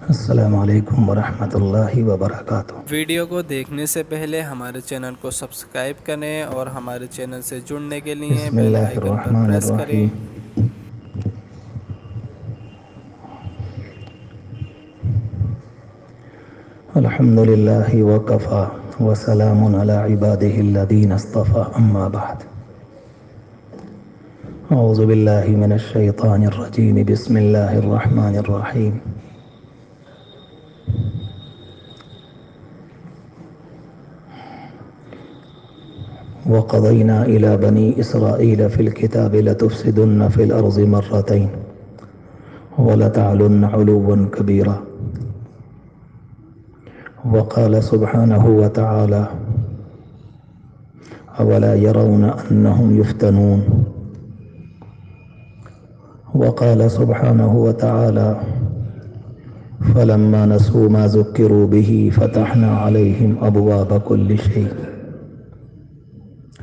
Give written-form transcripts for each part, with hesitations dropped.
السلام علیکم ورحمۃ اللہ وبرکاتہ۔ ویڈیو کو دیکھنے سے پہلے ہمارے چینل کو سبسکرائب کریں اور ہمارے چینل سے جڑنے کے لیے بسم بیل اللہ آئیکن پر الرحمن پریس کریں۔ الرحیم۔ الحمد للہ وکفی وسلام علی عبادہ الذین اصطفی، اما بعد۔ اعوذ باللہ من الشیطان الرجیم، بسم اللہ الرحمن الرحیم۔ وقضینا الی بنی اسرائیل فی الکتاب لتفسدن فی الارض مرتین ولتعلن علوا کبیرا۔ وقال سبحانہ وتعالی اولا يرون انہم یفتنون۔ وقال سبحانہ وتعالی فلما نسوا ما ذکروا به فتحنا علیہم ابواب كل شیء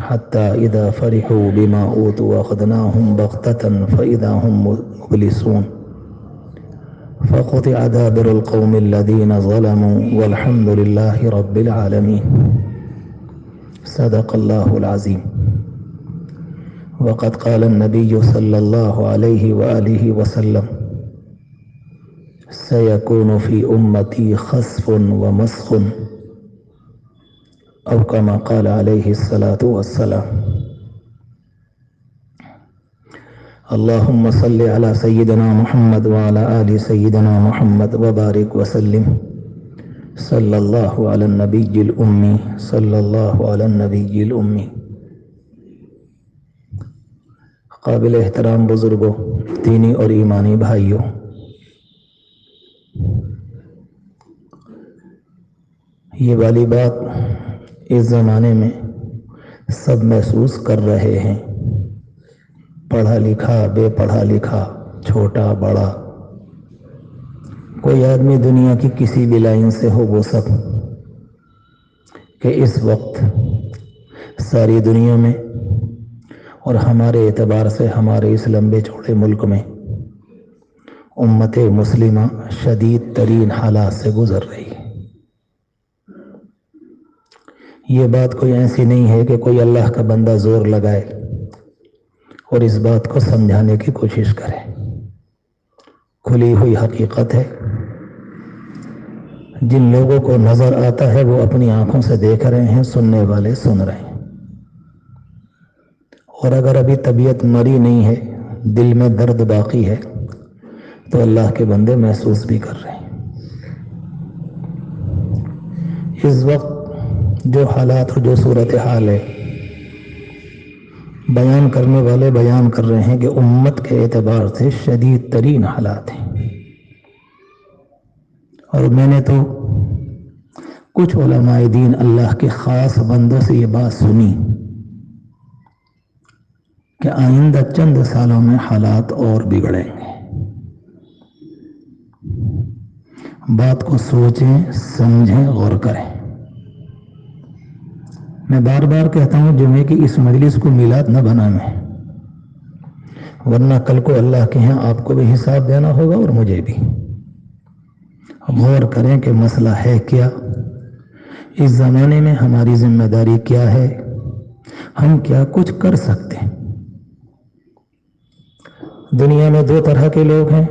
حتى اذا فرحوا بما اوتوا اخذناهم بغتة فاذا هم مبلسون فقطع دابر القوم الذين ظلموا والحمد لله رب العالمين۔ صدق الله العظيم۔ وقد قال النبي صلى الله عليه وآله وسلم سيكون في أمتي خسف ومسخ، أو كما قال عليه الصلاة والسلام۔ اللهم صل على سيدنا محمد وعلى آل سيدنا محمد وبارك وسلم۔ صلى الله على النبي الأمي، صلى الله على النبي الأمي۔ قابل احترام بزرگوں، دینی اور ایمانی بھائیوں، یہ والی بات اس زمانے میں سب محسوس کر رہے ہیں، پڑھا لکھا، بے پڑھا لکھا، چھوٹا بڑا، کوئی آدمی دنیا کی کسی بھی لائن سے ہو، وہ سب کہ اس وقت ساری دنیا میں اور ہمارے اعتبار سے ہمارے اس لمبے چوڑے ملک میں امت مسلمہ شدید ترین حالات سے گزر رہی ہے۔ یہ بات کوئی ایسی نہیں ہے کہ کوئی اللہ کا بندہ زور لگائے اور اس بات کو سمجھانے کی کوشش کرے، کھلی ہوئی حقیقت ہے۔ جن لوگوں کو نظر آتا ہے وہ اپنی آنکھوں سے دیکھ رہے ہیں، سننے والے سن رہے ہیں، اور اگر ابھی طبیعت مری نہیں ہے، دل میں درد باقی ہے، تو اللہ کے بندے محسوس بھی کر رہے ہیں۔ اس وقت جو حالات اور جو صورتحال ہے، بیان کرنے والے بیان کر رہے ہیں کہ امت کے اعتبار سے شدید ترین حالات ہیں۔ اور میں نے تو کچھ علماء دین اللہ کے خاص بندوں سے یہ بات سنی کہ آئندہ چند سالوں میں حالات اور بگڑیں گے۔ بات کو سوچیں، سمجھیں، غور کریں۔ میں بار بار کہتا ہوں جمعے کی اس مجلس کو میلاد نہ بنانا، ورنہ کل کو اللہ کے ہاں آپ کو بھی حساب دینا ہوگا اور مجھے بھی۔ غور کریں کہ مسئلہ ہے کیا، اس زمانے میں ہماری ذمہ داری کیا ہے، ہم کیا کچھ کر سکتے ہیں۔ دنیا میں دو طرح کے لوگ ہیں،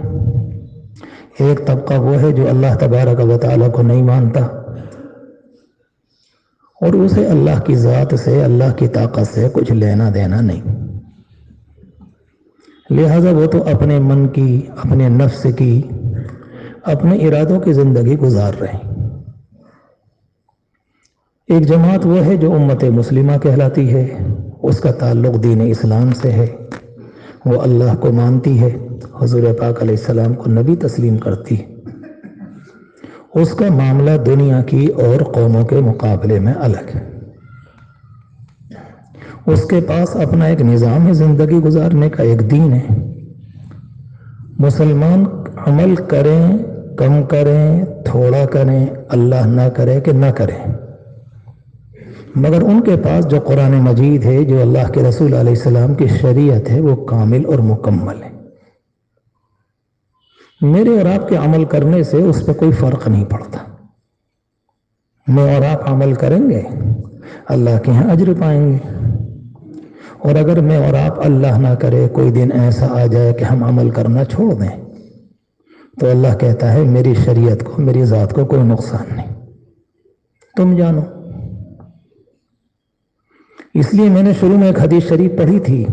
ایک طبقہ وہ ہے جو اللہ تبارک و تعالیٰ کو نہیں مانتا اور اسے اللہ کی ذات سے، اللہ کی طاقت سے کچھ لینا دینا نہیں، لہذا وہ تو اپنے من کی، اپنے نفس کی، اپنے ارادوں کی زندگی گزار رہے ہیں۔ ایک جماعت وہ ہے جو امت مسلمہ کہلاتی ہے، اس کا تعلق دین اسلام سے ہے، وہ اللہ کو مانتی ہے، حضور پاک علیہ السلام کو نبی تسلیم کرتی ہے، اس کا معاملہ دنیا کی اور قوموں کے مقابلے میں الگ ہے۔ اس کے پاس اپنا ایک نظام ہے زندگی گزارنے کا، ایک دین ہے۔ مسلمان عمل کریں، کم کریں، تھوڑا کریں، اللہ نہ کرے کہ نہ کریں، مگر ان کے پاس جو قرآن مجید ہے، جو اللہ کے رسول علیہ السلام کی شریعت ہے، وہ کامل اور مکمل ہے۔ میرے اور آپ کے عمل کرنے سے اس پہ کوئی فرق نہیں پڑتا. میں اور آپ عمل کریں گے اللہ کے یہاں اجر پائیں گے, اور اگر میں اور آپ اللہ نہ کرے کوئی دن ایسا آ جائے کہ ہم عمل کرنا چھوڑ دیں تو اللہ کہتا ہے میری شریعت کو, میری ذات کو کوئی نقصان نہیں, تم جانو. اس لیے میں نے شروع میں ایک حدیث شریف پڑھی تھی.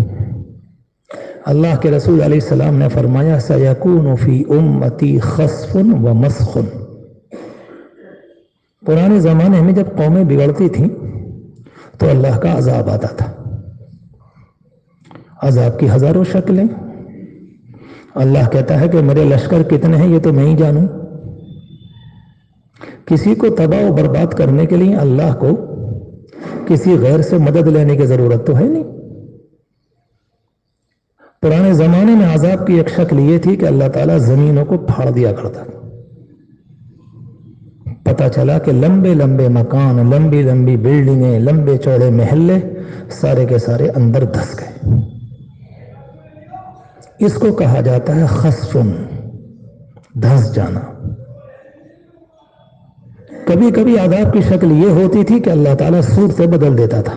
اللہ کے رسول علیہ السلام نے فرمایا سَيَكُونُ فِي أُمَّتِي خَسْفٌ وَمَسْخٌ. پرانے زمانے میں جب قومیں بگڑتی تھیں تو اللہ کا عذاب آتا تھا. عذاب کی ہزاروں شکلیں. اللہ کہتا ہے کہ میرے لشکر کتنے ہیں یہ تو میں ہی جانوں. کسی کو تباہ و برباد کرنے کے لیے اللہ کو کسی غیر سے مدد لینے کی ضرورت تو ہے نہیں. پرانے زمانے میں عذاب کی ایک شکل یہ تھی کہ اللہ تعالیٰ زمینوں کو پھاڑ دیا کرتا تھا. پتہ چلا کہ لمبے لمبے مکان, لمبی لمبی بلڈنگیں, لمبے چوڑے محلے سارے کے سارے اندر دھس گئے. اس کو کہا جاتا ہے خسفن, دھس جانا. کبھی کبھی عذاب کی شکل یہ ہوتی تھی کہ اللہ تعالیٰ صورت سے بدل دیتا تھا.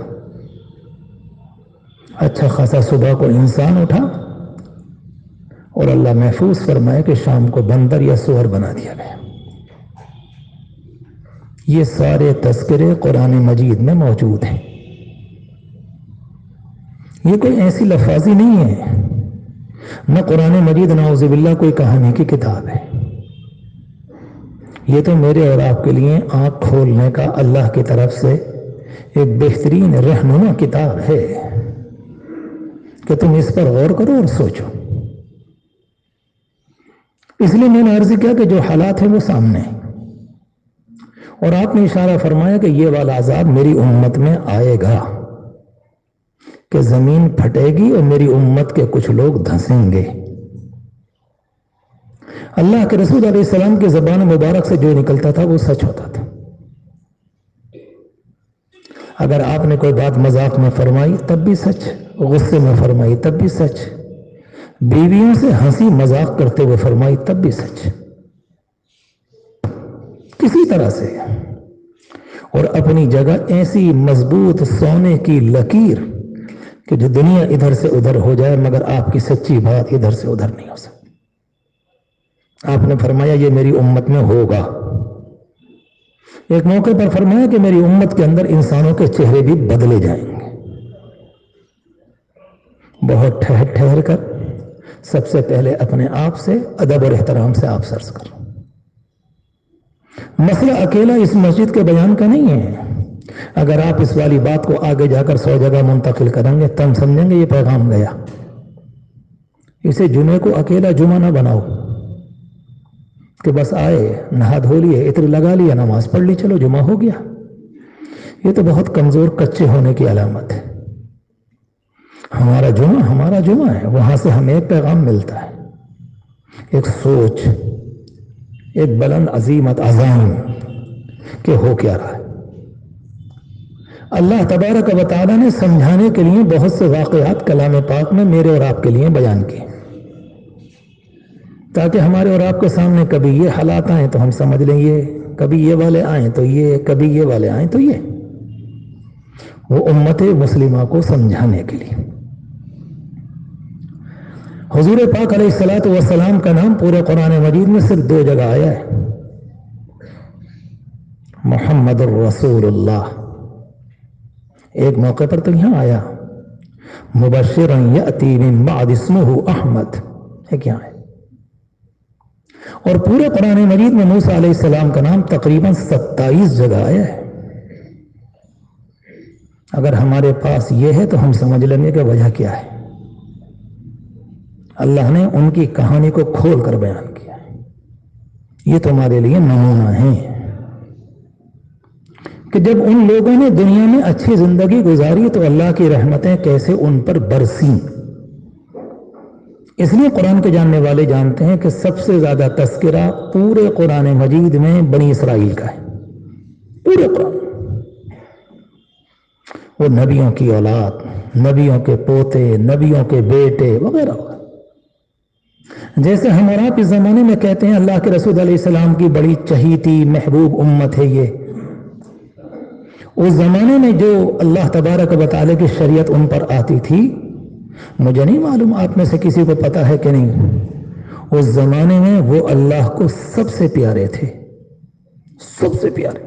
اچھا خاصا صبح کو انسان اٹھا اور اللہ محفوظ فرمائے کہ شام کو بندر یا سور بنا دیا گیا. یہ سارے تذکرے قرآن مجید میں موجود ہیں. یہ کوئی ایسی لفاظی نہیں ہے, نہ قرآن مجید نعوذ باللہ کوئی کہانی کی کتاب ہے. یہ تو میرے اور آپ کے لیے آنکھ کھولنے کا اللہ کی طرف سے ایک بہترین رہنما کتاب ہے کہ تم اس پر غور کرو اور سوچو. اس لیے میں نے عرض کیا کہ جو حالات ہیں وہ سامنے ہیں, اور آپ نے اشارہ فرمایا کہ یہ والا عذاب میری امت میں آئے گا کہ زمین پھٹے گی اور میری امت کے کچھ لوگ دھنسیں گے. اللہ کے رسول علیہ السلام کی زبان مبارک سے جو نکلتا تھا وہ سچ ہوتا تھا. اگر آپ نے کوئی بات مذاق میں فرمائی تب بھی سچ, غصے میں فرمائی تب بھی سچ, بیویوں سے ہنسی مذاق کرتے ہوئے فرمائی تب بھی سچ, کسی طرح سے. اور اپنی جگہ ایسی مضبوط سونے کی لکیر کہ جو دنیا ادھر سے ادھر ہو جائے مگر آپ کی سچی بات ادھر سے ادھر نہیں ہو سکتی. آپ نے فرمایا یہ میری امت میں ہوگا. ایک موقع پر فرمایا کہ میری امت کے اندر انسانوں کے چہرے بھی بدلے جائیں گے. بہت ٹھہر ٹھہر کر سب سے پہلے اپنے آپ سے ادب اور احترام سے آپ سرز کرو. مسئلہ اکیلا اس مسجد کے بیان کا نہیں ہے. اگر آپ اس والی بات کو آگے جا کر 100 جگہ منتقل کریں گے تم سمجھیں گے یہ پیغام گیا. اسے جمعے کو اکیلا جمعہ نہ بناؤ کہ بس آئے, نہا دھو لیے, عطر لگا لیا, نماز پڑھ لی, چلو جمعہ ہو گیا. یہ تو بہت کمزور کچے ہونے کی علامت ہے. ہمارا جمعہ ہے, وہاں سے ہمیں ایک پیغام ملتا ہے, ایک سوچ, ایک بلند عظیمت عزم کہ ہو کیا رہا ہے. اللہ تبارک و تعالیٰ نے سمجھانے کے لیے بہت سے واقعات کلام پاک میں میرے اور آپ کے لیے بیان کیے تاکہ ہمارے اور آپ کے سامنے کبھی یہ حالات آئیں تو ہم سمجھ لیں یہ, کبھی یہ والے آئیں تو یہ, کبھی یہ والے آئیں تو یہ. وہ امت مسلمہ کو سمجھانے کے لیے. حضور پاک علیہ الصلوۃ والسلام کا نام پورے قرآن مجید میں صرف 2 جگہ آیا ہے, محمد الرسول اللہ. ایک موقع پر تو یہاں آیا مبشرا یأتی من بعد اسمہ احمد, ایک یہاں ہے. اور پورے قرآن مجید میں موسیٰ علیہ السلام کا نام تقریباً 27 جگہ آیا ہے. اگر ہمارے پاس یہ ہے تو ہم سمجھ لیں گے کہ وجہ کیا ہے. اللہ نے ان کی کہانی کو کھول کر بیان کیا ہے. یہ تمہارے لیے نمونہ ہے کہ جب ان لوگوں نے دنیا میں اچھی زندگی گزاری تو اللہ کی رحمتیں کیسے ان پر برسیں. اس لیے قرآن کے جاننے والے جانتے ہیں کہ سب سے زیادہ تذکرہ پورے قرآن مجید میں بنی اسرائیل کا ہے. پورے قرآن وہ نبیوں کی اولاد, نبیوں کے پوتے, نبیوں کے بیٹے وغیرہ وغیرہ. جیسے ہم اور آپ اس زمانے میں کہتے ہیں اللہ کے رسول علیہ السلام کی بڑی چہیتی محبوب امت ہے یہ، اس زمانے میں جو اللہ تبارک و تعالی کی شریعت ان پر آتی تھی، مجھے نہیں معلوم آپ میں سے کسی کو پتا ہے کہ نہیں، اس زمانے میں وہ اللہ کو سب سے پیارے تھے، سب سے پیارے،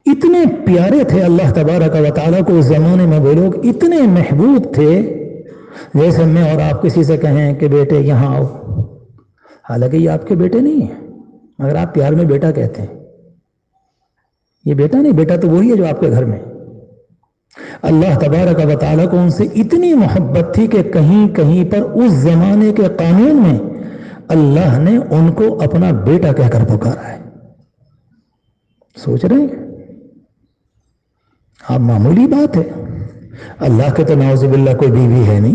اتنے پیارے تھے اللہ تبارک و تعالیٰ کو۔ اس زمانے میں وہ لوگ اتنے محبوب تھے جیسے میں اور آپ کسی سے کہیں کہ بیٹے یہاں آؤ، حالانکہ یہ آپ کے بیٹے نہیں ہیں، مگر آپ پیار میں بیٹا کہتے ہیں۔ یہ بیٹا نہیں، بیٹا تو وہی ہے جو آپ کے گھر میں۔ اللہ تبارک و تعالیٰ کو ان سے اتنی محبت تھی کہ کہیں کہیں پر اس زمانے کے قانون میں اللہ نے ان کو اپنا بیٹا کہہ کر پکارا ہے۔ سوچ رہے ہیں آپ؟ معمولی بات ہے۔ اللہ کے تو نعوذ باللہ کوئی بیوی ہے نہیں،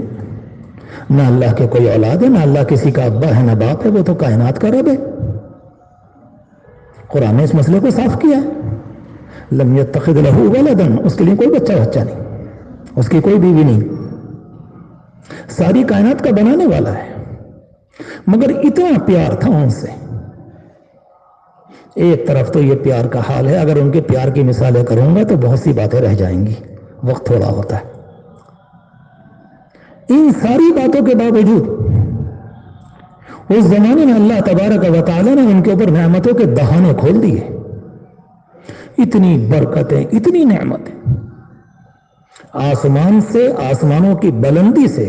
نہ اللہ کے کوئی اولاد ہے، نہ اللہ کسی کا ابا ہے نہ باپ ہے، وہ تو کائنات کا رب ہے۔ قرآن نے اس مسئلے کو صاف کیا ہے، لم یتخذ لہ ولدا، اس کے لیے کوئی بچہ نہیں، اس کی کوئی بیوی نہیں، ساری کائنات کا بنانے والا ہے، مگر اتنا پیار تھا ان سے۔ ایک طرف تو یہ پیار کا حال ہے، اگر ان کے پیار کی مثالیں کروں گا تو بہت سی باتیں رہ جائیں گی، وقت تھوڑا ہوتا ہے۔ ان ساری باتوں کے باوجود اس زمانے میں اللہ تبارک و تعالیٰ نے ان کے اوپر نعمتوں کے دہانے کھول دیے، اتنی برکتیں، اتنی نعمتیں، آسمان سے، آسمانوں کی بلندی سے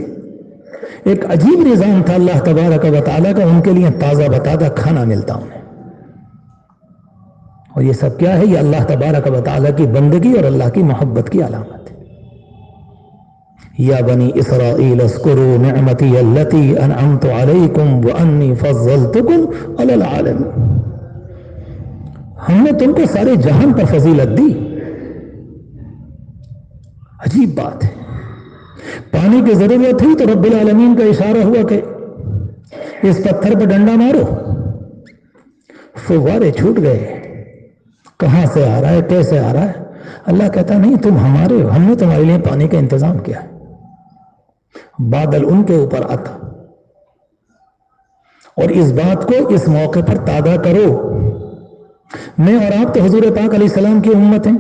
ایک عجیب نظام تھا اللہ تبارک و تعالیٰ کا، ان کے لیے تازہ بتازہ کھانا ملتا انہیں۔ اور یہ سب کیا ہے؟ یہ اللہ تبارک و تعالیٰ کی بندگی اور اللہ کی محبت کی علامت ہے۔ یا بنی اسرائیل اذکروا نعمتی التی انعمت علیکم وانی فضلتکم علی العالمین، ہم نے تم کو سارے جہان پر فضیلت دی۔ عجیب بات ہے، پانی کی ضرورت تھی تو رب العالمین کا اشارہ ہوا کہ اس پتھر پر ڈنڈا مارو، فوارے چھوٹ گئے، کہاں سے آ رہا ہے، کیسے آ رہا ہے؟ اللہ کہتا نہیں، تم ہمارے ہو، ہم نے تمہارے لیے پانی کا انتظام کیا ہے۔ بادل ان کے اوپر آتا، اور اس بات کو اس موقع پر تازہ کرو، میں اور آپ تو حضور پاک علیہ السلام کی امت ہیں،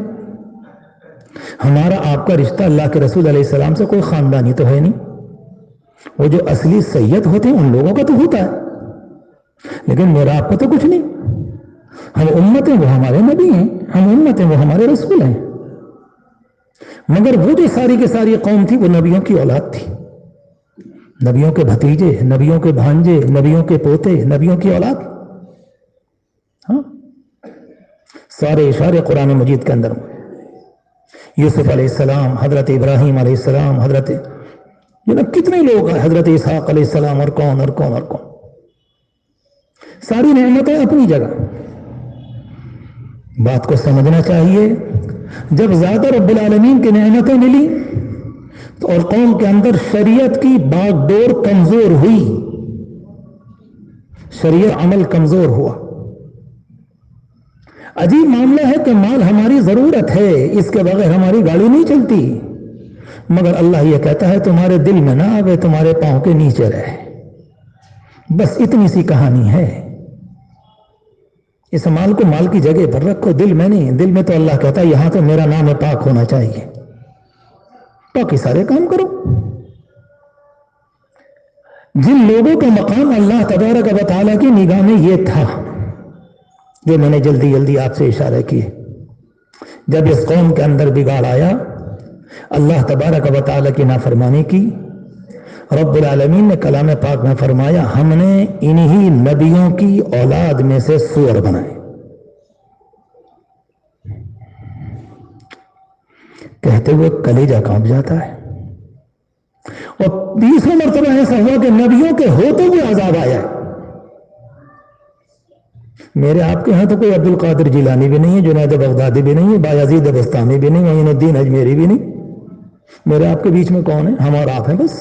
ہمارا آپ کا رشتہ اللہ کے رسول علیہ السلام سے کوئی خاندانی تو ہے نہیں، وہ جو اصلی سید ہوتے ہیں ان لوگوں کا تو ہوتا ہے، لیکن میرا آپ کا تو کچھ نہیں۔ ہم امت ہیں، وہ ہمارے نبی ہیں، ہم امت ہیں، وہ ہمارے رسول ہیں، مگر وہ جو ساری کی ساری قوم تھی وہ نبیوں کی اولاد تھی، نبیوں کے بھتیجے، نبیوں کے بھانجے، نبیوں کے پوتے، نبیوں کی اولاد۔ ہاں، سارے اشارے قرآن مجید کے اندر، یوسف علیہ السلام، حضرت ابراہیم علیہ السلام، حضرت کتنے لوگ ہیں، حضرت اسحاق علیہ السلام، اور کون اور کون اور کون، ساری نعمتیں اپنی جگہ۔ بات کو سمجھنا چاہیے، جب زیادہ رب العالمین کی نعمتیں ملی تو اور قوم کے اندر شریعت کی باغ ڈور کمزور ہوئی، شریعت عمل کمزور ہوا۔ عجیب معاملہ ہے کہ مال ہماری ضرورت ہے، اس کے بغیر ہماری گاڑی نہیں چلتی، مگر اللہ یہ کہتا ہے تمہارے دل میں نہ آوے، تمہارے پاؤں کے نیچے رہے، بس اتنی سی کہانی ہے۔ اس مال کو مال کی جگہ پر رکھو، دل میں نہیں۔ دل میں تو اللہ کہتا ہے یہاں تو میرا نام پاک ہونا چاہیے، باقی سارے کام کرو۔ جن لوگوں کا مقام اللہ تبارک و تعالیٰ کی نگاہ میں یہ تھا جو میں نے جلدی جلدی آپ سے اشارہ کیے، جب اس قوم کے اندر بگاڑ آیا، اللہ تبارک و تعالیٰ کی نافرمانی کی، رب العالمین نے کلام پاک میں فرمایا ہم نے انہی نبیوں کی اولاد میں سے سور بنائے۔ کہتے ہوئے کلیجہ کانپ جاتا ہے، اور 20 مرتبہ ایسا ہوا کہ نبیوں کے ہوتے ہوئے عذاب آیا۔ میرے آپ کے ہاں تو کوئی عبد القادر جیلانی بھی نہیں ہے، جنید بغدادی بھی نہیں ہے، بایزید بستامی بھی نہیں، معین الدین اجمیری بھی نہیں، میرے آپ کے بیچ میں کون ہے؟ ہم اور آپ ہیں بس،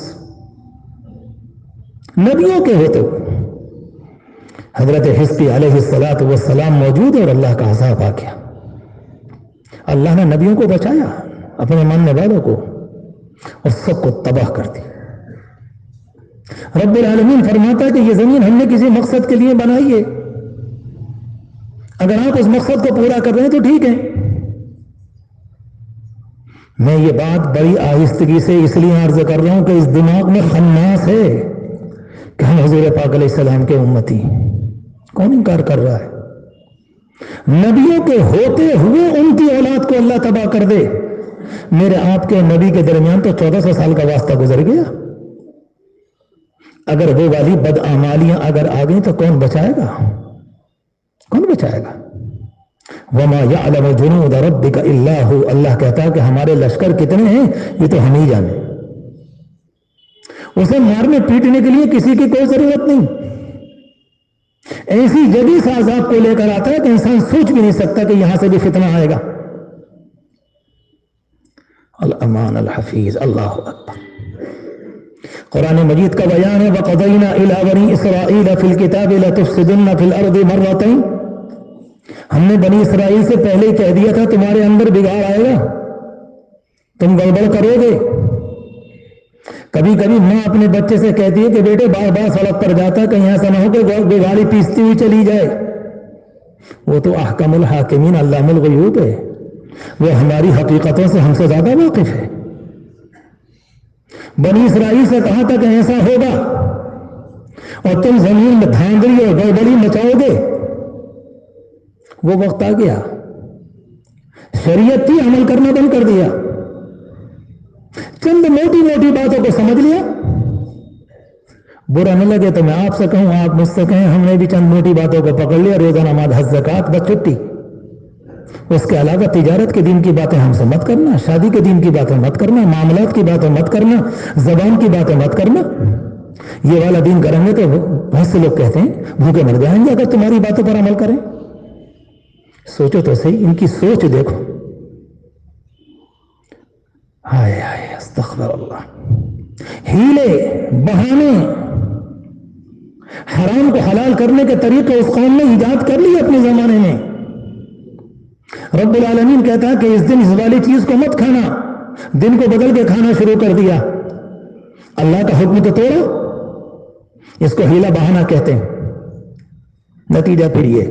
نبیوں کے ہوتے ہوئے۔ حضرت حزقیل علیہ السلام موجود ہے اور اللہ کا عذاب آ گیا۔ اللہ نے نبیوں کو بچایا، اپنے ماننے والوں کو، اور سب کو تباہ کر دیا۔ رب العالمین فرماتا ہے کہ یہ زمین ہم نے کسی مقصد کے لیے بنائی ہے، اگر آپ اس مقصد کو پورا کر رہے ہیں تو ٹھیک ہے۔ میں یہ بات بڑی آہستگی سے اس لیے عرض کر رہا ہوں کہ اس دماغ میں خناس ہے کہ ہم حضور پاک علیہ السلام کے امتی، کون انکار کر رہا ہے؟ نبیوں کے ہوتے ہوئے ان کی اولاد کو اللہ تباہ کر دے، میرے آپ کے نبی کے درمیان تو 1400 سال کا واسطہ گزر گیا، اگر وہ والی بدعمالیاں اگر آ گئیں تو کون بچائے گا؟ کون بچائے گا؟ وما یعلم جنود ربک الا ہو، اللہ کہتا ہے کہ ہمارے لشکر کتنے ہیں یہ تو ہم ہی جانے، اسے مارنے پیٹنے کے لیے کسی کی کوئی ضرورت نہیں، ایسی جگہ سے عذاب کو لے کر آتا ہے کہ انسان سوچ بھی نہیں سکتا کہ یہاں سے بھی فتنہ آئے گا۔ الامان الحفیظ، اللہ اکبر۔ قرآن مجید کا بیان ہے وَقَضَيْنَا إِلَىٰ بَنِي إِسْرَائِيلَ فِي الْكِتَابِ لَتُفْسِدُنَّ فِي الْأَرْضِ مَرَّتَيْنِ، ہم نے بنی اسرائیل سے پہلے ہی کہہ دیا تھا تمہارے اندر بگاڑ آئے گا، تم گڑبڑ کرو گے۔ کبھی کبھی ماں اپنے بچے سے کہتی ہے کہ بیٹے بار بار سڑک پر جاتا ہے کہیں ایسا نہ ہو کہ گاڑی پیستی ہوئی چلی جائے، وہ تو احکم الحاکمین علام الغیوب ہے، وہ ہماری حقیقتوں سے ہم سے زیادہ واقف ہے۔ بنی اسرائیل سے کہا تھا کہ ایسا ہوگا اور تم زمین میں دھاندلی اور گڑبڑی مچاؤ گے، وہ وقت آ گیا، شریعت تھی عمل کرنا بند کر دیا، چند موٹی موٹی باتوں کو سمجھ لیا۔ برا نہ لگے تو میں آپ سے کہوں، آپ مجھ سے کہیں، ہم نے بھی چند موٹی باتوں کو پکڑ لیا، روزہ نماز حج زکات بس چھٹی، اس کے علاوہ تجارت کے دین کی باتیں ہم سے مت کرنا، شادی کے دین کی باتیں مت کرنا، معاملات کی باتیں مت کرنا، زبان کی باتیں مت کرنا۔ یہ والا دین کریں گے تو بہت سے لوگ کہتے ہیں بھوکے مر جائیں گے اگر تمہاری باتوں پر عمل کریں۔ سوچو تو صحیح، ان کی سوچ دیکھو، ہائے ہائے استغفر اللہ۔ ہیلے بہانے، حرام کو حلال کرنے کے طریقے اس قوم نے ایجاد کر لیے اپنے زمانے میں۔ رب العالمین کہتا ہے کہ اس دن اس والی چیز کو مت کھانا، دن کو بدل کے کھانا شروع کر دیا، اللہ کا حکم تو توڑا، اس کو ہیلا بہانہ کہتے ہیں۔ نتیجہ پھر یہ،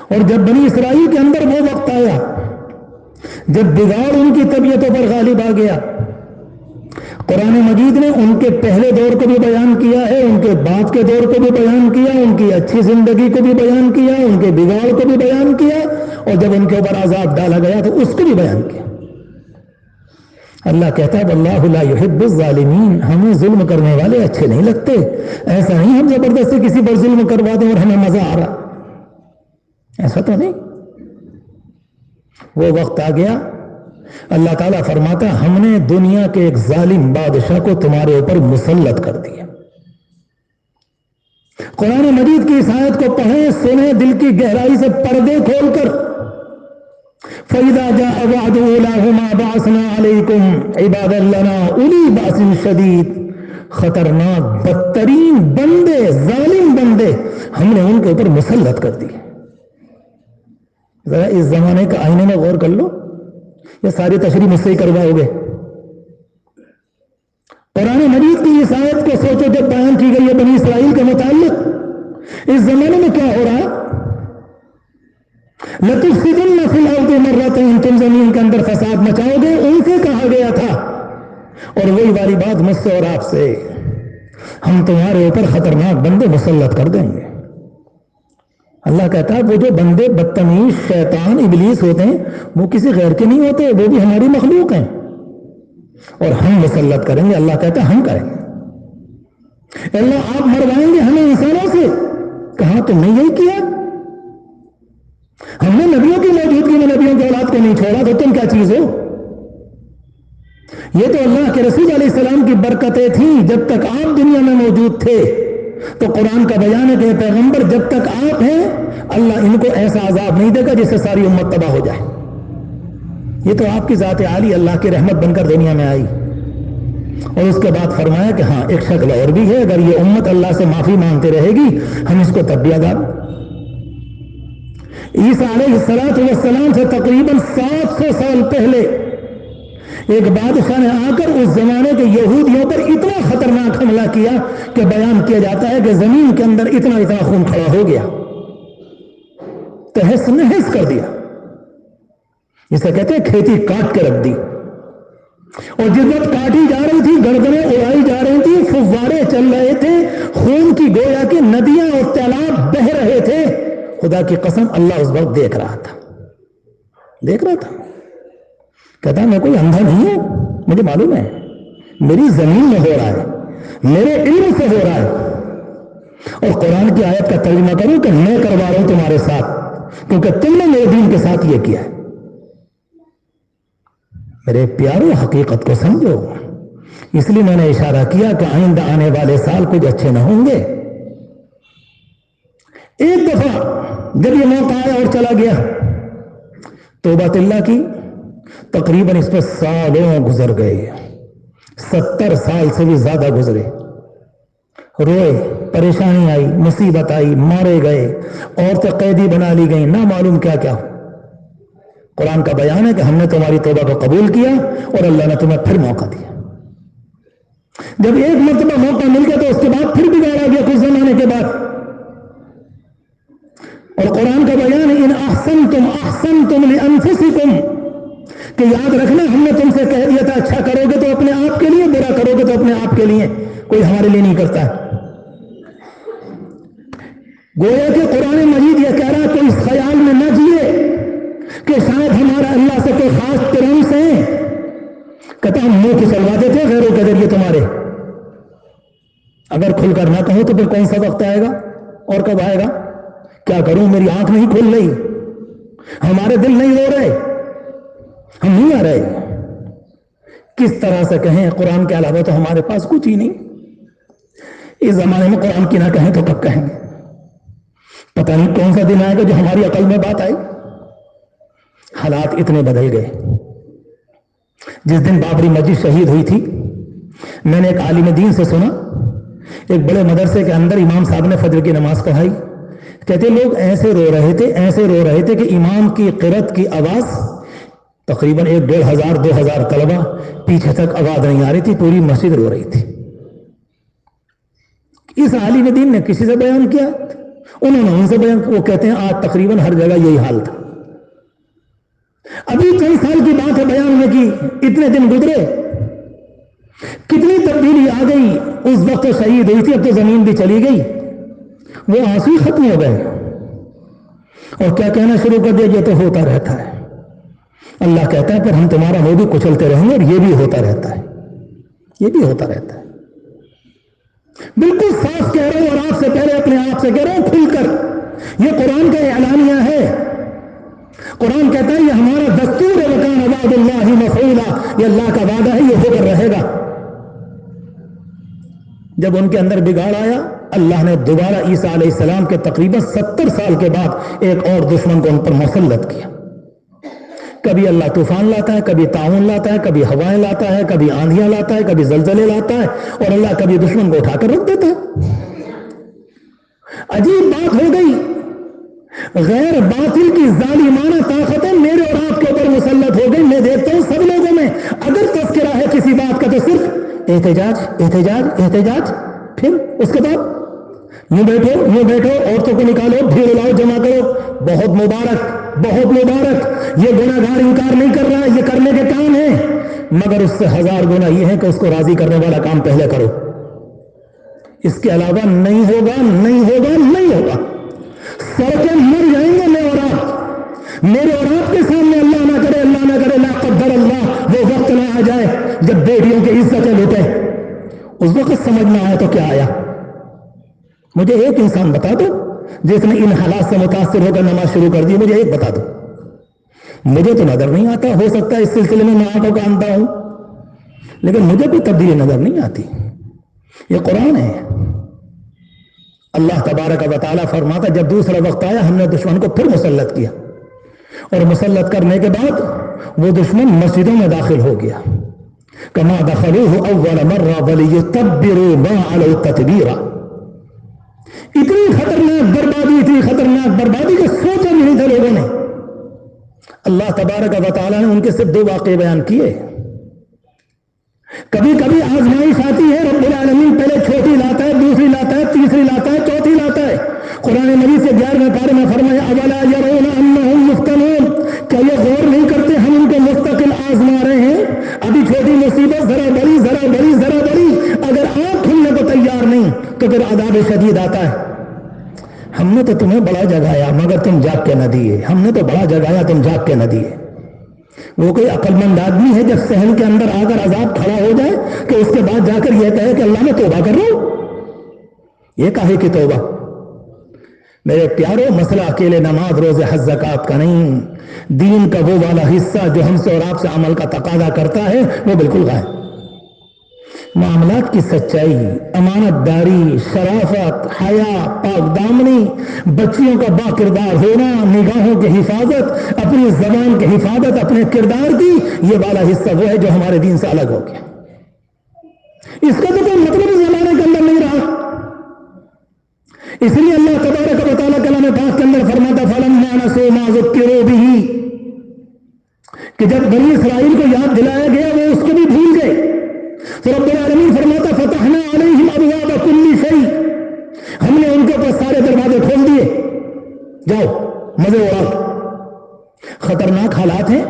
اور جب بنی اسرائیل کے اندر وہ وقت آیا جب بگاڑ ان کی طبیعتوں پر غالب آ گیا، قرآن مجید نے ان کے پہلے دور کو بھی بیان کیا ہے، ان کے بعد کے دور کو بھی بیان کیا، ان کی اچھی زندگی کو بھی بیان کیا، ان کے بگاڑ کو بھی بیان کیا، اور جب ان کے اوپر عذاب ڈالا گیا تو اس کو بھی بیان کیا۔ اللہ کہتا ہے واللہ لا یحب الظالمین، ہمیں ظلم کرنے والے اچھے نہیں لگتے، ایسا نہیں ہم زبردستی کسی پر ظلم کروا دیں اور ہمیں مزہ آ رہا، ایسا تو نہیں۔ وہ وقت آ گیا، اللہ تعالیٰ فرماتا ہے ہم نے دنیا کے ایک ظالم بادشاہ کو تمہارے اوپر مسلط کر دیا۔ قرآن مجید کی اس آیت کو پڑھیں، سنیں، دل کی گہرائی سے پردے کھول کر۔ فَإِذَا جَاءَ وَعْدُ أُولَاهُمَا بَعَثْنَا عَلَيْكُمْ عِبَادًا لَنَا أُولِي بَأْسٍ شَدِيدٍ، خطرناک بدترین بندے، ظالم بندے ہم نے ان کے اوپر مسلط کر دیے۔ ذرا اس زمانے کا آئینے میں غور کر لو، یہ ساری تشریح مجھ سے ہی کرواؤ گے؟ قرآن مجید کی اس آیت کو سوچو جب بیان کی گئی ہے بنی اسرائیل کے متعلق، اس زمانے میں کیا ہو رہا؟ لَتُفْسِدُنَّ فِي الْأَرْضِ مَرَّتَيْنِ، تم زمین کے اندر فساد مچاؤ گے، ان سے کہا گیا تھا، اور وہی والی بات مجھ سے اور آپ سے، ہم تمہارے اوپر خطرناک بندے مسلط کر دیں گے۔ اللہ کہتا ہے وہ جو بندے بدتمیز شیطان ابلیس ہوتے ہیں وہ کسی غیر کے نہیں ہوتے، وہ بھی ہماری مخلوق ہیں، اور ہم مسلط کریں گے۔ اللہ کہتا ہے ہم کریں گے، اللہ آپ مروائیں گے ہمیں انسانوں سے، کہاں تم نے یہی کیا؟ ہم نے نبیوں کی موجودگی میں نبیوں کی اولاد کو نہیں چھوڑا، تو تم کیا چیز ہو؟ یہ تو اللہ کے رسول علیہ السلام کی برکتیں تھیں، جب تک آپ دنیا میں موجود تھے۔ تو قرآن کا بیان ہے کہ پیغمبر جب تک آپ ہیں اللہ ان کو ایسا عذاب نہیں دے گا جس سے ساری امت تباہ ہو جائے۔ یہ تو آپ کی ذات عالی اللہ کی رحمت بن کر دنیا میں آئی، اور اس کے بعد فرمایا کہ ہاں ایک شکل اور بھی ہے، اگر یہ امت اللہ سے معافی مانگتے رہے گی ہم اس کو تب بھی عذاب۔ عیسیٰ علیہ السلام سے تقریباً 700 سال پہلے ایک بادشاہ نے آ کر اس زمانے کے یہودیوں پر اتنا خطرناک حملہ کیا کہ بیان کیا جاتا ہے کہ زمین کے اندر اتنا خون کھڑا ہو گیا، تہس نہس کر دیا، جسے کہتے ہیں کھیتی کاٹ کے رکھ دی، اور جس وقت کاٹی جا رہی تھی، گردنیں اڑائی جا رہی تھی، فوارے چل رہے تھے، خون کی گویا کہ ندیاں اور تالاب بہ رہے تھے، خدا کی قسم اللہ اس وقت دیکھ رہا تھا، کہتا میں کوئی اندھا نہیں ہوں، مجھے معلوم ہے میری زمین میں ہو رہا ہے، میرے علم سے ہو رہا ہے، اور قرآن کی آیت کا ترجمہ کروں کہ میں کروا رہا ہوں تمہارے ساتھ، کیونکہ تم نے میرے دین کے ساتھ یہ کیا ہے۔ میرے پیارو حقیقت کو سمجھو، اس لیے میں نے اشارہ کیا کہ آئندہ آنے والے سال کچھ اچھے نہ ہوں گے۔ ایک دفعہ جب یہ موقع آیا اور چلا گیا، توبہ اللہ کی، تقریباً اس پر سالوں گزر گئے، 70 سال سے بھی زیادہ گزرے، روئے، پریشانی آئی، مصیبت آئی، مارے گئے، عورتیں قیدی بنا لی گئیں، نہ معلوم کیا کیا۔ قرآن کا بیان ہے کہ ہم نے تمہاری توبہ کو قبول کیا اور اللہ نے تمہیں پھر موقع دیا۔ جب ایک مرتبہ موقع مل گیا تو اس کے بعد پھر بگاڑا گیا کچھ زمانے کے بعد، اور قرآن کا بیان ہے ان احسنتم احسنتم لانفسکم، کہ یاد رکھنا ہم نے تم سے کہہ دیا تھا اچھا کرو گے تو اپنے آپ کے لیے، برا کرو گے تو اپنے آپ کے لیے، کوئی ہمارے لیے نہیں کرتا ہے۔ گویا کہ قرآن مجید یہ کہہ رہا ہے کوئی اس خیال میں نہ جیے کہ شاید ہمارا اللہ سے کوئی خاص ترمس ہے، کہتا ہم منہ کھسلوا دیتے غیروں کے ذریعے تمہارے، اگر کھل کر نہ کہو تو پھر کون سا وقت آئے گا اور کب آئے گا؟ کیا کروں، میری آنکھ نہیں کھل رہی، ہمارے دل نہیں رو رہے، ہم نہیں آ رہے، کس طرح سے کہیں؟ قرآن کے علاوہ تو ہمارے پاس کچھ ہی نہیں، اس زمانے میں قرآن کی نہ کہیں تو کب کہیں گے؟ پتہ نہیں کون سا دن آئے گا جو ہماری عقل میں بات آئے۔ حالات اتنے بدل گئے۔ جس دن بابری مسجد شہید ہوئی تھی، میں نے ایک عالم دین سے سنا، ایک بڑے مدرسے کے اندر امام صاحب نے فجر کی نماز پڑھائی، کہتے لوگ ایسے رو رہے تھے کہ امام کی قرات کی آواز تقریباً 1,500 2,000 طلبہ پیچھے تک آواز نہیں آ رہی تھی، پوری مسجد رو رہی تھی۔ اس عالم دین نے کسی سے بیان کیا، انہوں نے ان سے بیان کیا، وہ کہتے ہیں آج تقریباً ہر جگہ یہی حال تھا۔ ابھی کئی سال کی بات ہے بیان میں کی، اتنے دن گزرے، کتنی تبدیلی آ گئی۔ اس وقت شہید ہوئی تھی، اب تو زمین بھی چلی گئی، وہ آنسو ختم ہو گئے، اور کیا کہنا شروع کر دیا، یہ تو ہوتا رہتا ہے۔ اللہ کہتا ہے پھر ہم تمہارا وہ بھی کچلتے رہیں گے، اور یہ بھی ہوتا رہتا ہے، یہ بھی ہوتا رہتا ہے۔ بالکل صاف کہہ رہا ہوں، اور آپ سے پہلے اپنے آپ سے کہہ رہا ہوں کھل کر، یہ قرآن کا اعلانیہ ہے۔ قرآن کہتا ہے یہ ہمارا دستور ہے، وَكَانَ وَعْدُ اللَّهِ مَفْعُولًا، یہ اللہ کا وعدہ ہے، یہ ہو کر رہے گا۔ جب ان کے اندر بگاڑ آیا، اللہ نے دوبارہ عیسیٰ علیہ السلام کے تقریباً 70 سال کے بعد ایک اور دشمن کو ان پر مسلط کیا۔ کبھی اللہ طوفان لاتا ہے، کبھی طاعون لاتا ہے، کبھی ہوائیں لاتا ہے، کبھی آندھیاں لاتا ہے، کبھی زلزلے لاتا ہے، اور اللہ کبھی دشمن کو اٹھا کر رکھ دیتا ہے۔ عجیب بات ہو گئی، غیر باطل کی ظالمانہ طاقتیں میرے اور آپ کے اوپر مسلط ہو گئی۔ میں دیکھتا ہوں سب لوگوں میں اگر تذکرہ ہے کسی بات کا تو صرف احتجاج احتجاج احتجاج، پھر اس کے بعد یوں بیٹھو، عورتوں کو نکالو، بھیڑ لاؤ، جمع کرو، بہت مبارک، بہت مبارک، یہ گناہ گار انکار نہیں کر رہا، یہ کرنے کے کام ہے، مگر اس سے 1000 گنا یہ ہے کہ اس کو راضی کرنے والا کام پہلے کرو، اس کے علاوہ نہیں ہوگا، نہیں ہوگا، نہیں ہوگا۔ سڑکیں مر جائیں گے میں اور آپ، میرے اور آپ کے سامنے اللہ نہ کرے لا قدر اللہ وہ وقت نہ آ جائے جب بیٹیوں کی عزتیں لوٹے، اس وقت سمجھ میں آیا تو کیا آیا؟ مجھے ایک انسان بتا دو جس نے ان حالات سے متاثر ہو کر نماز شروع کر دی، مجھے ایک بتا دو۔ مجھے تو نظر نہیں آتا، ہو سکتا ہے اس سلسلے میں آنکھوں کا اندھا ہوں، لیکن مجھے کوئی تبدیلی نظر نہیں آتی۔ یہ قرآن ہے۔ اللہ تبارک و تعالیٰ فرماتا جب دوسرا وقت آیا ہم نے دشمن کو پھر مسلط کیا، اور مسلط کرنے کے بعد وہ دشمن مسجدوں میں داخل ہو گیا، کما دخلوه اول مرہ ولیتبروا ما علوا تتبیرا۔ اتنی خطرناک بربادی تھی، خطرناک بربادی کہ سوچا نہیں تھا لوگوں نے۔ اللہ تبارک و تعالیٰ نے ان کے صرف 2 واقعے بیان کیے، کبھی کبھی آزمائش آتی ہے، رب العالمین پہلے چھوٹی لاتا ہے، دوسری لاتا ہے، تیسری لاتا ہے، چوتھی لاتا ہے۔ قرآن مجید سے 11ویں پارے میں فرمایا اولا یرون انہم مفتنون، کیا یہ غور نہیں کرتے ہم ان کو مستقل آزما رہے ہیں؟ ابھی چھوٹی مصیبت ذرا بڑی ذرا بڑی ذرا بڑی، اگر آنکھ کھلنے کو تیار نہیں تو پھر عذاب شدید آتا ہے۔ ہم نے تو تمہیں بڑا جگایا مگر تم جاگ کے نہ دیے، ہم نے تو بڑا جگایا تم جاگ کے نہ دیے۔ وہ کوئی عقل مند آدمی ہے جب صحن کے اندر آ کر عذاب کھڑا ہو جائے کہ اس کے بعد جا کر یہ کہے کہ اللہ میں توبہ کر رہا ہوں؟ یہ کاہے کی توبہ؟ میرے پیارو، مسئلہ اکیلے نماز روزے حج زکات کا نہیں، دین کا وہ والا حصہ جو ہم سے اور آپ سے عمل کا تقاضا کرتا ہے وہ بالکل غائب۔ معاملات کی سچائی، امانت داری، شرافت، حیا، پاک دامنی، بچیوں کا با کردار ہونا، نگاہوں کی حفاظت، اپنی زبان کی حفاظت، اپنے کردار کی، یہ والا حصہ وہ ہے جو ہمارے دین سے الگ ہو گیا۔ اس کا تو کوئی مطلب اس زمانے کے اندر نہیں رہا۔ اس لیے اللہ تبارک و تعالیٰ کلام پاک کے اندر فرماتا فَلَمَّا نَسُوا مَا ذُكِّرُوا بِهِ، کہ جب بنی اسرائیل کو یاد دلایا گیا وہ اس کو بھی بھول گئے۔ تو رب العالمین فرماتا فتحنا علیہم ابواب کل شیء، ہم نے ان کے اوپر سارے دروازے کھول دیے، جاؤ مزے اڑاؤ۔ خطرناک حالات ہیں،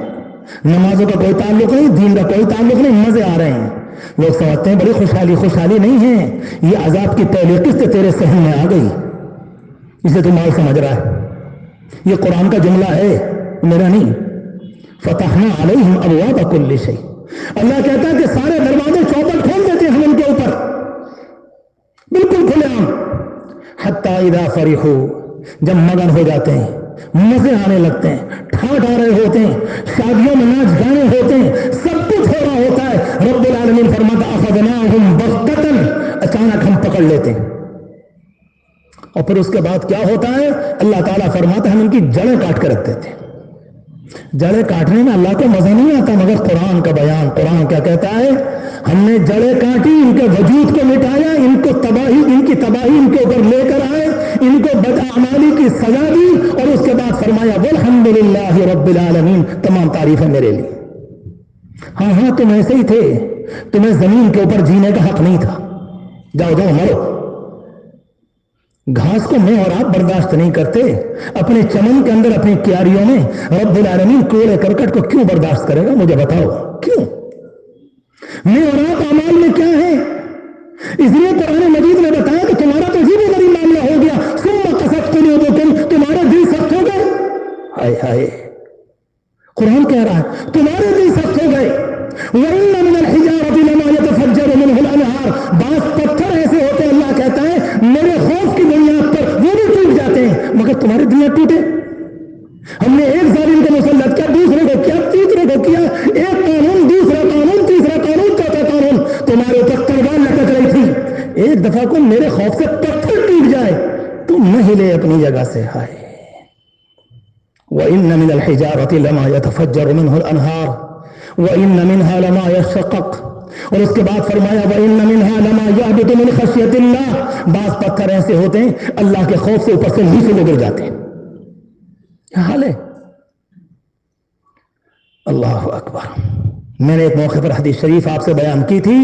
نمازوں کا کوئی تعلق نہیں، دین کا کوئی تعلق نہیں، مزے آ رہے ہیں۔ لوگ سمجھتے ہیں بڑی خوشحالی، خوشحالی نہیں ہے، یہ عذاب کی پہلی قسط تیرے صحن میں آ گئی، اسے تو مال سمجھ رہا ہے۔ یہ قرآن کا جملہ ہے، میرا نہیں۔ فتحنا علیہم ابواب کل شیء، اللہ کہتا ہے کہ سارے دروازے چوپٹ کھول دیتے ہیں ہم ان کے اوپر، بالکل کھلے عام۔ حتی اذا فرحوا، جب مگن ہو جاتے ہیں، مزے آنے لگتے ہیں، ٹھاٹ آ رہے ہوتے ہیں، شادیوں میں ناچ گانے ہوتے ہیں، سب کچھ ہو رہا ہوتا ہے، رب العالمین فرماتا اخذناہم بغتۃ، اچانک ہم پکڑ لیتے ہیں۔ اور پھر اس کے بعد کیا ہوتا ہے؟ اللہ تعالیٰ فرماتا ہے ہم ان کی جڑیں کاٹ کے رکھ دیتے ہیں۔ جڑیں کاٹنے میں اللہ کو مزہ نہیں آتا، مگر قرآن کا بیان، قرآن کیا کہتا ہے؟ ہم نے جڑیں کاٹی، ان کے وجود کو مٹایا، ان کو تباہی، ان کی تباہی ان کے اوپر لے کر آئے، ان کو بدعمالی کی سزا دی، اور اس کے بعد فرمایا والحمدللہ رب العالمین، تمام تعریفیں میرے لیے۔ ہاں تم ایسے ہی تھے، تمہیں زمین کے اوپر جینے کا حق نہیں تھا، جاؤ جاؤ مرو۔ گھاس کو میں اور آپ برداشت نہیں کرتے، اپنے چمن کے اندر اپنی کیاریوں میں رب العالمین کوڑے کرکٹ کو کیوں برداشت کرے گا؟ مجھے بتاؤ کیوں؟ میں اور آپ اعمال میں کیا ہے؟ اس لیے قرآن مجید نے بتایا کہ تمہارا تو عجیب و غریب معاملہ ہو گیا، ثم قست قلوبکم، تمہارے دل سخت ہو گئے۔ ہائے ہائے، قرآن کہہ رہا ہے تمہارے دل سخت ہو گئے۔ وَإِنَّ مِنَ الْحِجَارَةِ لَمَا يَتَفَجَّرُ مِنْهُ الْأَنْهَارُ، بعض پتھر ایسے ہوتے ہیں اللہ کہتا ہے میرے خوف کی بنیاد پر وہ بھی ٹوٹ جاتے ہیں، مگر تمہارے دل ٹوٹے؟ ہم نے ایک ظالم کو مسلط کیا، دوسرے کو کیا، تیسرے کو کیا، ایک قانون دوسرا قانون تیسرا قانون چوتھا قانون، تمہارے اوپر تلوار لٹک رہی تھی، ایک دفعہ کو میرے خوف سے پتھر ٹوٹ جائے تم نہ ہلے اپنی جگہ سے۔ ہائے وَإِنَّ مِنَ الْحِجَارَةِ لَمَا يَتَفَجَّرُ مِنْهُ الْأَنْهَارُ وَإِنَّ مِنْهَا لَمَا يَشَّقَّقُ، اور اس کے بعد فرمایا وَإِنَّ مِنْهَا لَمَا يَهْبِطُ مِنْ خَشْيَةِ اللَّهِ، بعض پتھر ایسے ہوتے ہیں اللہ کے خوف سے اوپر سے نیچے گر جاتے ہیں۔ کیا حال ہے؟ اللہ اکبر۔ میں نے ایک موقع پر حدیث شریف آپ سے بیان کی تھی،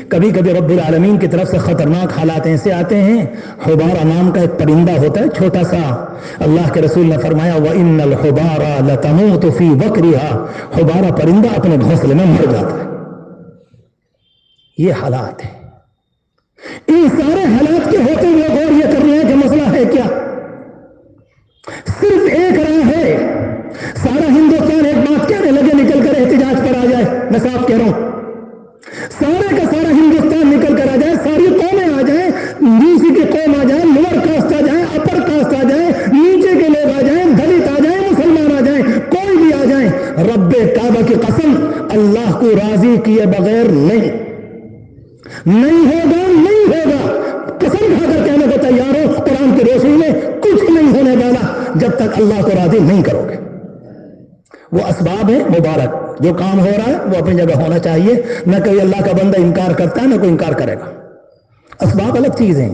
کبھی کبھی رب العالمین کی طرف سے خطرناک حالات ایسے آتے ہیں، حبارہ نام کا ایک پرندہ ہوتا ہے چھوٹا سا، اللہ کے رسول نے فرمایا وَإِنَّ الْحُبَارَ لَتَمُوتُ فِي وَكْرِهَا، حبارہ پرندہ اپنے گھونسلے میں مر جاتا ہے۔ یہ حالات ہیں، ان سارے حالات کے ہوتے ہوئے غور یہ کر رہے ہیں کہ مسئلہ ہے کیا؟ صرف ایک راہ ہے، سارا ہندوستان ایک بات کہنے لگے نکل کر احتجاج پر آ جائے، میں صاف کہہ رہا ہوں، سارے کا سارا ہندوستان نکل کر آ جائے، ساری قومیں آ جائیں، نیچے کی قوم آ جائے، لوور کاسٹ آ جائے، اپر کاسٹ آ جائے، نیچے کے لوگ آ جائیں، دلت آ جائیں، مسلمان آ جائیں، کوئی بھی آ جائیں، رب کعبہ کی قسم اللہ کو راضی کیے بغیر نہیں ہوگا، نہیں ہوگا، قسم کھا کر کہنے کو تیار ہو، قرآن کی روشنی میں کچھ نہیں ہونے والا جب تک اللہ کو راضی نہیں کرو گے۔ وہ اسباب ہیں مبارک، جو کام ہو رہا ہے وہ اپنی جگہ ہونا چاہیے، نہ کوئی اللہ کا بندہ انکار کرتا ہے نہ کوئی انکار کرے گا، اسباب الگ چیز ہیں۔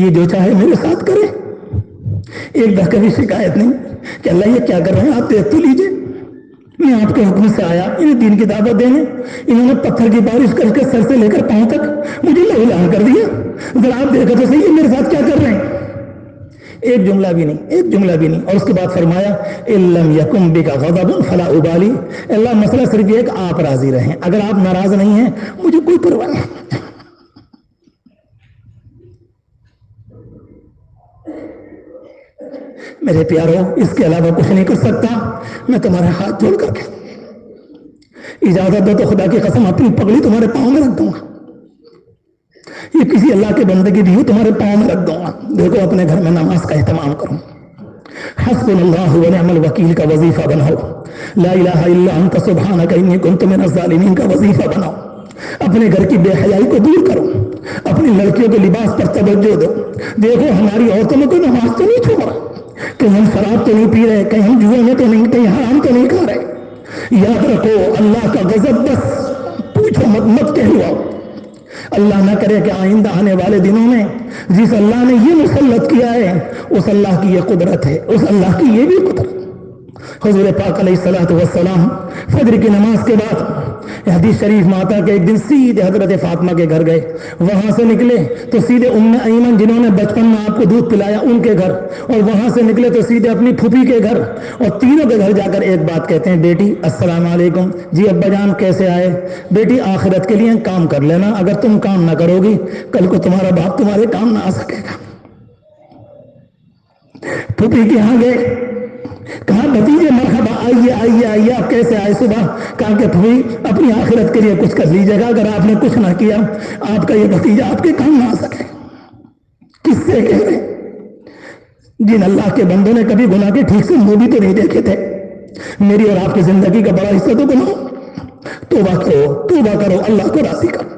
یہ جو چاہے میرے ساتھ کرے، ایک دفعہ بھی شکایت نہیں کہ اللہ یہ کیا کر رہے ہیں، آپ دیکھ تو لیجیے، میں آپ کے حکم سے آیا انہیں دین کی دعوت دینے، انہوں نے پتھر کی بارش کر کے سر سے لے کر پاؤں تک مجھے لہولان کر دیا، ذرا آپ دیکھا تو صحیح یہ میرے ساتھ کیا کر رہے ہیں۔ ایک جملہ بھی نہیں، ایک جملہ بھی نہیں۔ اور اس کے بعد فرمایا اِلَّمْ يَكُمْ بِكَ غَضَبٌ فَلَا أُبَالِي، اللہ مسئلہ صرف یہ کہ آپ راضی رہیں، اگر آپ ناراض نہیں ہیں مجھے کوئی پرواہ نہیں۔ میرے پیارو، اس کے علاوہ کچھ نہیں کر سکتا، میں تمہارے ہاتھ جوڑ کر کے اجازت دو تو خدا کی قسم اپنی پگڑی تمہارے پاؤں میں رکھ دوں گا، یہ کسی اللہ کے بندے کی بھی ہو تمہارے پاؤں میں رکھ دوں گا۔ دیکھو اپنے گھر میں نماز کا اہتمام کرو، حسبنا اللہ ونعم الوکیل کا وظیفہ بناؤ، لا الہ الا انت سبحانک انی کنت من الظالمین کا وظیفہ بناؤ، اپنے گھر کی بے حیائی کو دور کرو، اپنی لڑکیوں کے لباس پر توجہ دو۔ دیکھو ہماری عورتوں میں کوئی نماز تو نہیں چھوڑ رہا، کہیں ہم شراب تو نہیں پی رہے، کہیں ہم جوئے میں تو نہیں، کہیں حرام تو نہیں کھا رہے۔ یاد رکھو اللہ کا غضب بس پوچھو مت، مت کہلواؤ۔ اللہ نہ کرے کہ آئندہ آنے والے دنوں میں جس اللہ نے یہ مسلط کیا ہے اس اللہ کی یہ قدرت ہے، اس اللہ کی یہ بھی قدرت۔ حضور پاک علیہ الصلوۃ والسلام فجر کی نماز کے بعد حدیث شریف میں آتا کہ ایک دن سیدھے حضرت فاطمہ کے گھر گئے، وہاں سے نکلے تو سیدھے ام ایمن جنہوں نے بچپن میں آپ کو دودھ پلایا ان کے گھر، اور وہاں سے نکلے تو سیدھے اپنی پھوپھی کے گھر، اور تینوں کے گھر جا کر ایک بات کہتے ہیں، بیٹی السلام علیکم، جی ابا جان کیسے آئے؟ بیٹی آخرت کے لیے کام کر لینا، اگر تم کام نہ کرو گی کل کو تمہارا باپ تمہارے کام نہ آ سکے گا۔ پھوپھی کے یہاں گئے، کہا بھتیجے مرحبا، آئیے آئیے آئیے، آپ کیسے آئے صبح؟ کہا کہ بھائی اپنی آخرت کے لیے کچھ کر لیجیے گا، اگر آپ نے کچھ نہ کیا آپ کا یہ بھتیجا آپ کے کام نہ آ سکے۔ کس سے کہہ رہے؟ جن اللہ کے بندوں نے کبھی گناہ کے ٹھیک سے منہ بھی تو نہیں دیکھے تھے۔ میری اور آپ کی زندگی کا بڑا حصہ تو گناہ، توبہ کرو، توبہ کرو، اللہ کو راضی کرو،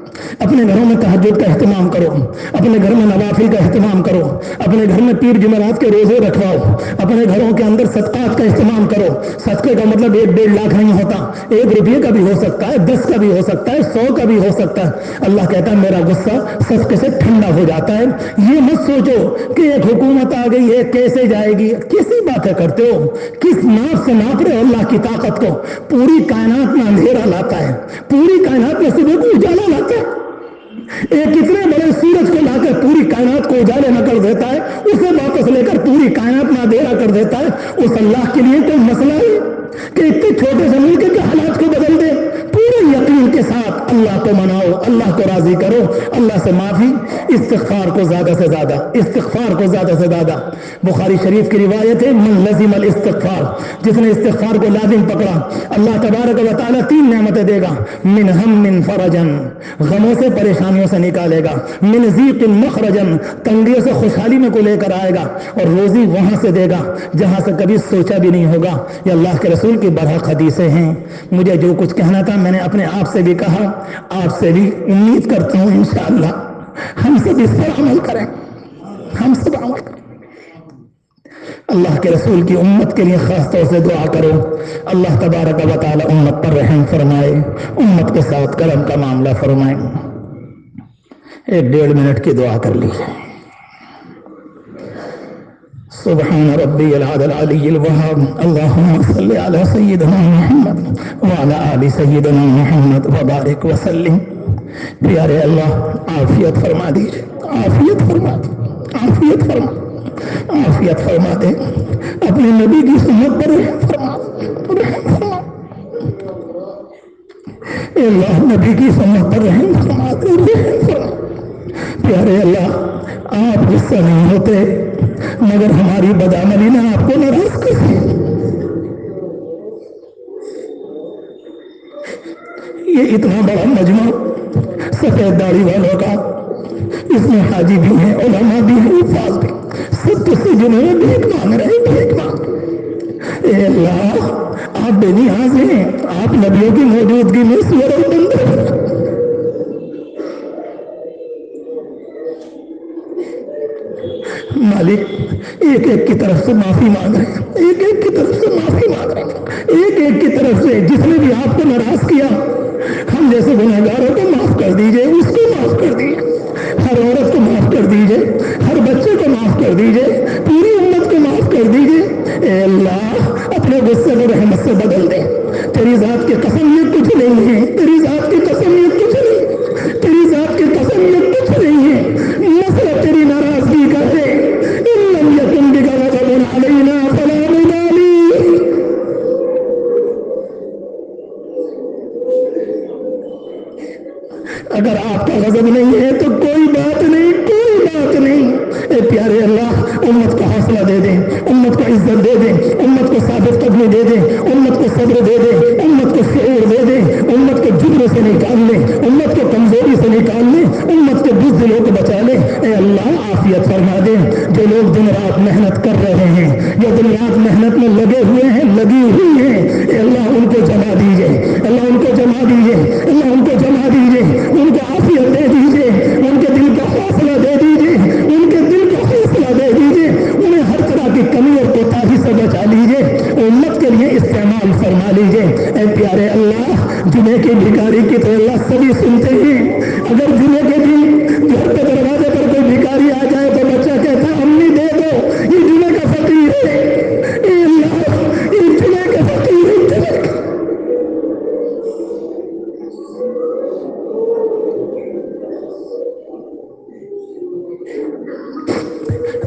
اپنے گھروں میں تہجد کا اہتمام کرو، اپنے گھر میں نوافل کا اہتمام کرو، اپنے گھر میں پیر جمعرات کے روزے رکھواؤ، اپنے گھروں کے اندر صدقات کا اہتمام کرو۔ صدقے کا مطلب 1-1.5 لاکھ نہیں ہوتا، 1 روپیے کا بھی ہو سکتا ہے، 10 کا بھی ہو سکتا ہے، 100 کا بھی ہو سکتا ہے۔ اللہ کہتا ہے میرا غصہ صدقے سے ٹھنڈا ہو جاتا ہے۔ یہ مت سوچو کہ ایک حکومت آ گئی ہے کیسے جائے گی، کیسی باتیں کرتے ہو، کس ناپ سے ناپ رہے ہو اللہ کی طاقت کو؟ پوری کائنات میں اندھیرا لاتا ہے، پوری کائنات میں صبح کو اجالا لاتا ہے۔ ایک اتنے بڑے سورج کو لا کر پوری کائنات کو اجالے نہ کر دیتا ہے، اسے واپس لے کر پوری کائنات میں اندھیرا کر دیتا ہے۔ اس اللہ کے لیے کوئی مسئلہ ہے کہ اتنے چھوٹے سے ملک کے حالات کو بدل دے؟ پورے یقین کے ساتھ اللہ کو مناؤ، اللہ کو راضی کرو، اللہ سے معافی، استغفار کو زیادہ سے زیادہ، استغفار کو زیادہ سے زیادہ۔ بخاری شریف کی روایت ہے من لزم الاستغفار، جس نے استغفار کو لازم پکڑا اللہ تبارک و تعالیٰ 3 نعمتیں دے گا، من ہم فرجن، غموں سے پریشانیوں سے نکالے گا، من ضیق مخرجن، تنگیوں سے خوشحالی میں کو لے کر آئے گا، اور روزی وہاں سے دے گا جہاں سے کبھی سوچا بھی نہیں ہوگا۔ یہ اللہ کے رسول کی برحق حدیثیں ہیں۔ مجھے جو کچھ کہنا تھا میں نے اپنے آپ سے بھی کہا، آپ سے بھی امید کرتا ہوں انشاءاللہ ہم سب اس پر عمل کریں، ہم سب عمل کریں۔ اللہ کے رسول کی امت کے لیے خاص طور سے دعا کرو، اللہ تبارک و تعالی امت پر رحم فرمائے، امت کے ساتھ کرم کا معاملہ فرمائے۔ 1-1.5 منٹ کی دعا کر لیجیے۔ سبحان ربی العلی العلی الوہاب، اللہم صلی علی سیدنا محمد وعلی آل سیدنا محمد وبارک وسلم۔ پیارے اللہ عافیت فرما دیجیے، عافیت فرما دیجیے، عافیت فرما، عافیت فرما دے، اپنے نبی کی سنت پر رحم فرما، رحم فرما اے اللہ، نبی کی سنت پر رحم فرما دے، رحم فرما۔ پیارے اللہ آپ غصہ نہیں ہوتے مگر ہماری بدعملی نے آپ کو ناراض کر دیا۔ یہ اتنا بڑا مجمع سفید داڑھی والوں کا، اس میں حاجی بھی ہیں، علماء بھی ہیں، حفاظ بھی، سب تو سے جنہوں نے بھیک مانگ رہے ہیں، بھیک مانگ۔ اے اللہ آپ بے نیاز ہیں، آپ نبیوں کی موجودگی میں سور اور بندر۔ مالک ایک ایک کی طرف سے معافی مانگ رہے ہیں، ایک ایک کی طرف سے معافی مانگ رہے ہیں، ایک ایک کی طرف سے جس نے بھی آپ کو ناراض کیا، ہم جیسے گنہگاروں کو معاف کر دیجئے، اس کو معاف کر دیجئے۔ ہر عورت کو معاف کر دیجئے، ہر بچے کو معاف کر دیجئے، پوری امت کو معاف کر دیجئے۔ اے اللہ اپنے غصے کو رحمت سے بدل دے۔ تیری ذات کی قسم یہ کچھ نہیں ہے، تیری ذات کی قسم یہ کچھ نہیں، تیری ذات کی قسم یہ کچھ نہیں ہے، مسئلہ تیری ناراضگی کا ہے۔ ان لم یکن بک غضب علینا فلا نبالی۔ اگر آپ کا غضب نہیں ہے تو کوئی بات نہیں، کوئی بات نہیں۔ اے پیارے اللہ امت کو حوصلہ دے دیں، امت کو عزت دے دیں، امت کو ثابت قدمی دے دیں، امت کو صبر دے دیں، امت کو شعور دے دیں، امت کو جبر سے نکال لیں، امت کو کمزوری سے نکال لیں، امت کے بزدلوں کو بچا لیں۔ اے اللہ عافیت فرما دیں۔ جو لوگ دن رات محنت کر رہے ہیں، جو دن رات محنت میں لگے ہوئے ہیں، لگی ہوئی ہیں، اے اللہ ان کو جما دیجئے، اللہ ان کو جما دیجئے، اللہ ان کو جما دیجئے، ان کو عافیت دے دیجئے، ان کے دل کا حوصلہ دے دیجئے، ان کے دل کا حوصلہ دے دیجئے، انہیں ہر طرح کی کمی اور کوتاہی سے بچا لیجئے، امت کے لیے استعمال فرما لیجئے۔ اے پیارے اللہ جمعے کے بھکاری کی تو اللہ سبھی سنتے ہیں۔ اگر جمعے کے دن گھر کے دروازے پر کوئی بھکاری آ جائے تو بچہ کہتا ہے امی دے دو، یہ جمعے کا فقیر ہے۔ اے اللہ یہ جمعے کا فقیر ہے۔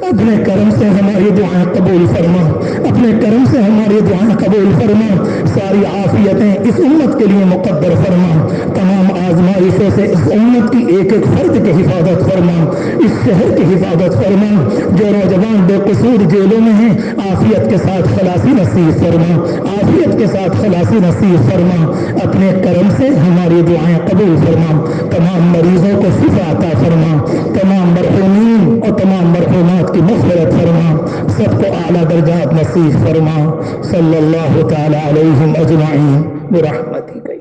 اپنے کرم سے ہماری دعائیں قبول فرما، اپنے کرم سے ہماری دعائیں قبول فرما، ساری عافیتیں اس امت کے لیے مقدر فرما، تمام آزمائشوں سے اس امت کی ایک ایک فرد کی حفاظت فرما، اس شہر کی حفاظت فرما، جو نوجوان بے قصور جیلوں میں ہیں عافیت کے ساتھ خلاصی نصیب فرما، عافیت کے ساتھ خلاصی نصیب فرما، اپنے کرم سے ہماری دعائیں قبول فرما، تمام مریضوں کو شفا عطا فرما، تمام مرحومین اور تمام مرحومات کی مغفرت فرما، سب کو اعلیٰ درجات نصیب فرما۔ صلی اللہ تعالی علیہم اجمعین برحمتک۔